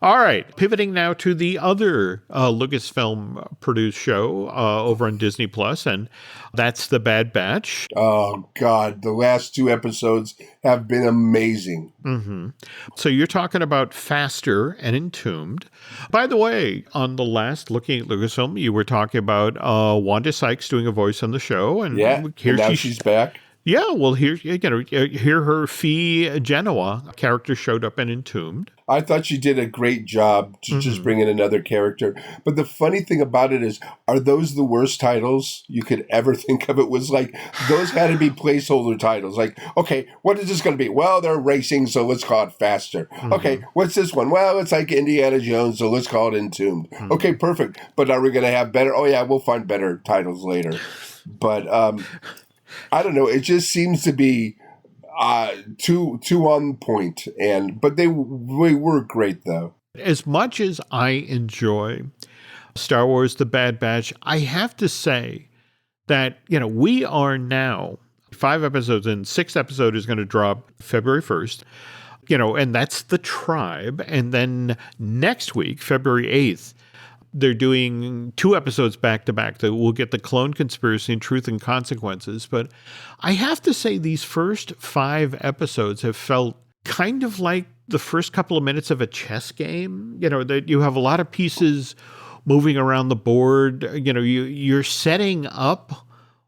All right, pivoting now to the other Lucasfilm produced show over on Disney Plus, and that's The Bad Batch. Oh, God, the last 2 episodes have been amazing. Mm-hmm. So you're talking about Faster and Entombed. By the way, on the last Looking at Lucasfilm, you were talking about Wanda Sykes doing a voice on the show, and here now she's back. Yeah, well, here her Fee Genoa character showed up in Entombed. I thought she did a great job to just bring in another character. But the funny thing about it is, are those the worst titles you could ever think of? It was like, those had to be placeholder titles. Like, okay, what is this going to be? Well, they're racing, so let's call it Faster. Mm-hmm. Okay, what's this one? Well, it's like Indiana Jones, so let's call it Entombed. Mm-hmm. Okay, perfect. But are we going to have better? Oh, yeah, we'll find better titles later. But I don't know. It just seems to be too on point, but they were great though. As much as I enjoy Star Wars: The Bad Batch, I have to say that we are now 5 episodes in. 6th episode is going to drop February 1st. And that's The Tribe, and then next week, February 8th. They're doing 2 episodes back to back that we'll get the Clone Conspiracy and Truth and Consequences. But I have to say these first 5 episodes have felt kind of like the first couple of minutes of a chess game. That you have a lot of pieces moving around the board. You're setting up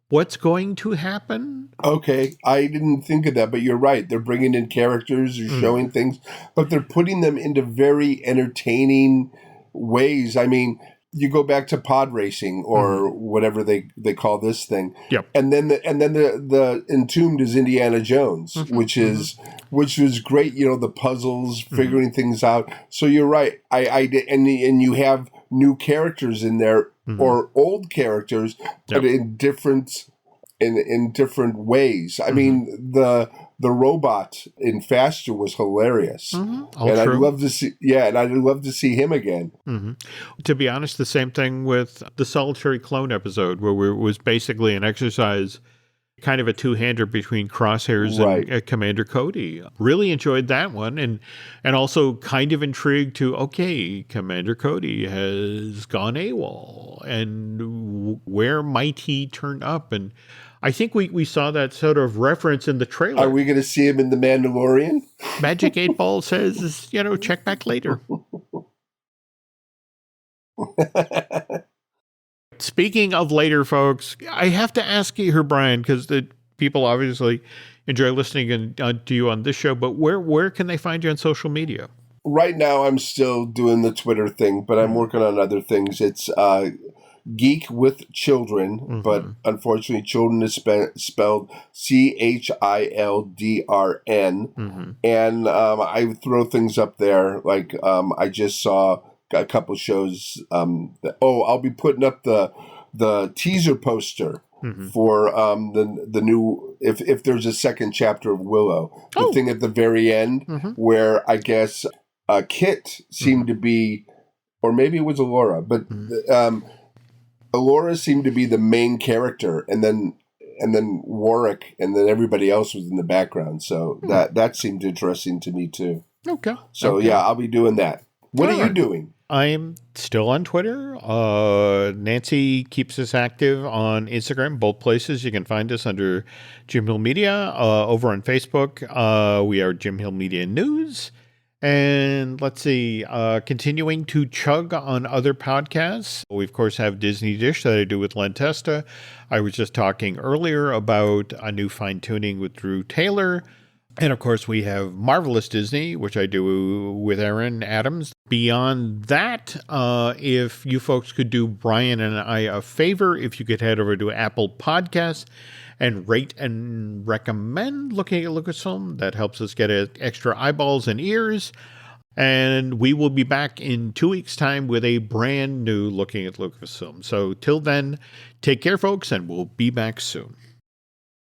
what's going to happen. Okay, I didn't think of that, but you're right. They're bringing in characters, they're showing things, but they're putting them into very entertaining ways. I mean, you go back to pod racing or whatever they call this thing. Yep. And then the Entombed is Indiana Jones, which was great. The puzzles, figuring things out. So you're right. And you have new characters in there or old characters, but in different ways. I mean, the robot in Faster was hilarious, and I'd love to see. Yeah, and I'd love to see him again. Mm-hmm. To be honest, the same thing with the Solitary Clone episode, where it was basically an exercise, kind of a 2-hander between Crosshairs and Commander Cody. Really enjoyed that one, and also kind of intrigued to, okay, Commander Cody has gone AWOL, and where might he turn up? And I think we saw that sort of reference in the trailer. Are we going to see him in The Mandalorian? Magic 8 Ball says, check back later. Speaking of later, folks, I have to ask you here, Brian, because the people obviously enjoy listening to you on this show, but where can they find you on social media? Right now, I'm still doing the Twitter thing, but I'm working on other things. It's Geek with Children, but unfortunately, children is spelled CHILDRN. And I throw things up there. Like I just saw a couple shows. I'll be putting up the teaser poster for the new. If there's a second chapter of Willow, the thing at the very end where I guess Kit seemed to be, or maybe it was Allura, but. Allura seemed to be the main character, and then Warwick, and then everybody else was in the background. So that seemed interesting to me too. Okay. So I'll be doing that. What are you doing? I'm still on Twitter. Nancy keeps us active on Instagram, both places. You can find us under Jim Hill Media. Over on Facebook, we are Jim Hill Media News. And let's see, continuing to chug on other podcasts. We, of course, have Disney Dish that I do with Len Testa. I was just talking earlier about a new fine-tuning with Drew Taylor. And, of course, we have Marvelous Disney, which I do with Aaron Adams. Beyond that, if you folks could do Brian and I a favor, if you could head over to Apple Podcasts and rate and recommend Looking at Lucasfilm. That helps us get extra eyeballs and ears. And we will be back in 2 weeks' time with a brand new Looking at Lucasfilm. So till then, take care, folks, and we'll be back soon.